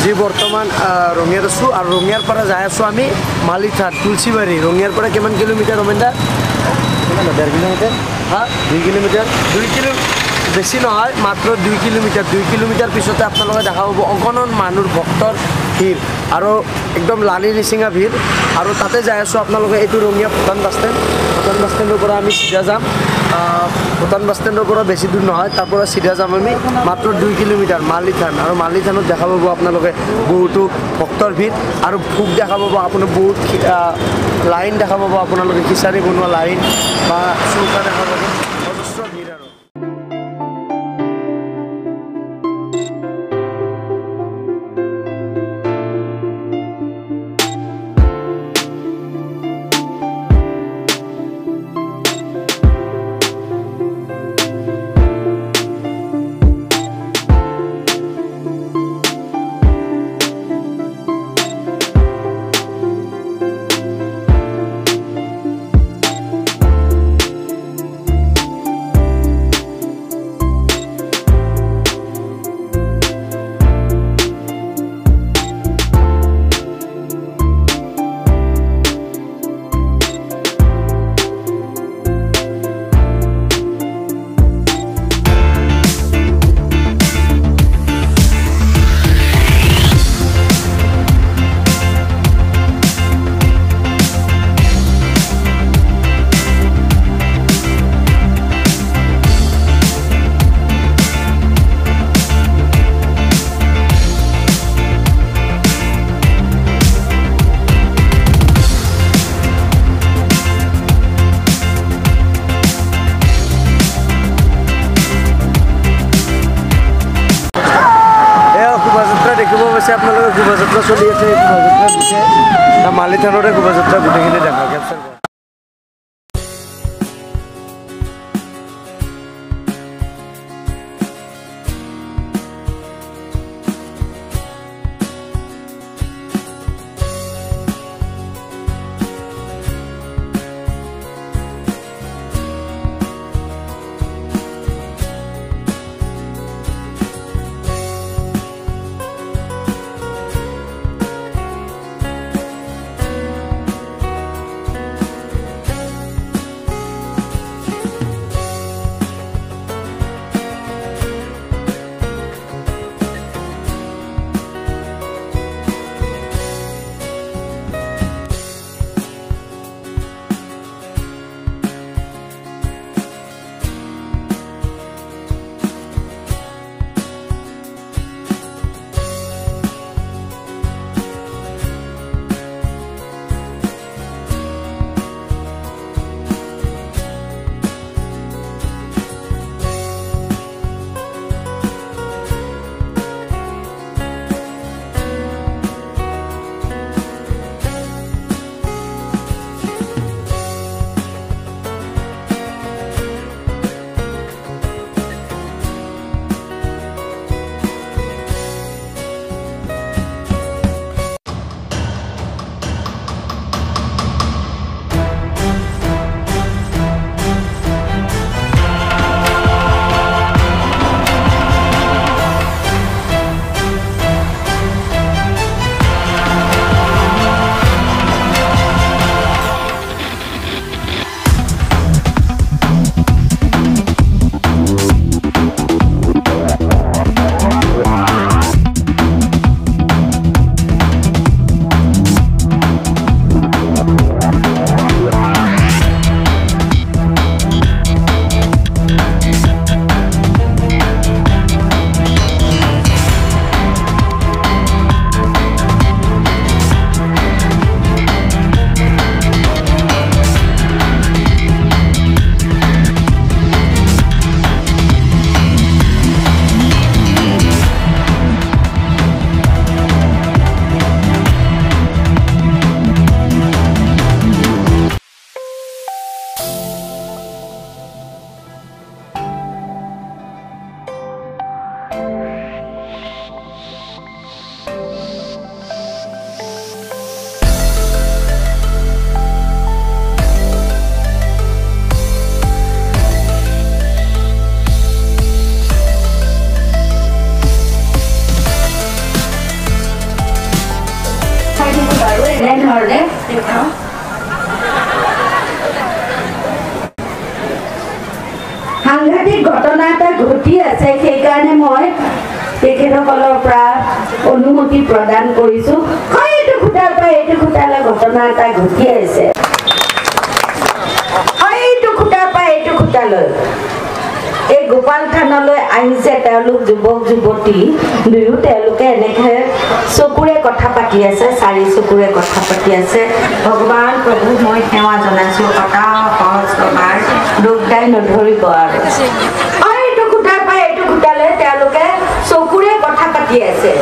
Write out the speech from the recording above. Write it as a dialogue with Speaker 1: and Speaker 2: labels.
Speaker 1: যি বৰ্তমান ৰঙিয়াত আছোঁ আৰু ৰঙিয়াৰ পৰা যাই আছোঁ আমি মালিথান তুলসীবাৰী ৰঙিয়াৰ পৰা কিমান কিলোমিটাৰ ৰমেন্দা 1.5 কিলোমিটাৰ 2 কিলোমিটাৰ 2 কিলোমিটাৰ বেছি নহয় মাত্ৰ 2 কিলোমিটাৰ পিছতে আপোনালোকে দেখা পাব অগণন মানুহৰ ভক্তৰ ভিৰ আৰু একদম লালি নিচিঙা ভিৰ আৰু তাতে যাই আছোঁ আপোনালোকে এইটো ৰঙিয়া ভূটান বাছ ষ্টেণ্ডৰ পৰা আমি চিধা যাম ভূটান বাছ ষ্টেণ্ডৰ পৰা বেছি দূৰ নহয় তাৰ পৰা চিধা যাম আমি মাত্ৰ 2 কিলোমিটাৰ মালিথান আৰু মালিথানত দেখা পাব আপোনালোকে বহুতো ভক্তৰ ভিৰ আৰু ভোগ দেখা পাব আপোনাৰ বহুত লাইন দেখা পাব আপোনালোকে খিচাৰি বনোৱা লাইন বা চৌকা দেখা পাব যথেষ্ট ভিৰ আৰু দেখিব পাইছে আপোনালোকে শোভাযাত্ৰা চলি আছে শোভাযাত্ৰা দিছে মালিথানৰে শোভাযাত্ৰা গোটেইখিনি দেখা কেপচাৰ কৰা
Speaker 2: ঘটি আছে সেইকাৰণে মই তেখেতসকলৰ পৰা অনুমতি প্ৰদান কৰিছোঁ এইটো খুটাৰ পৰা এইটো খুটালৈ ঘটনা এটা ঘটি আছে এইটো খুটাৰ পৰা এইটো খুটালৈ এই গোপাল থানলৈ আহিছে তেওঁলোক যুৱক যুৱতী দুয়ো তেওঁলোকে এনেকৈ চকুৰে কথা পাতি আছে চাৰি চকুৰে কথা পাতি আছে ভগৱান প্ৰভু মই সেৱা জনাইছোঁ কটা সহজ তোমাৰ দুখদাই নধৰিব আৰু এইটো খুটাৰ পৰা এইটো খুটালৈ তেওঁলোকে চকুৰে কথা পাতি আছে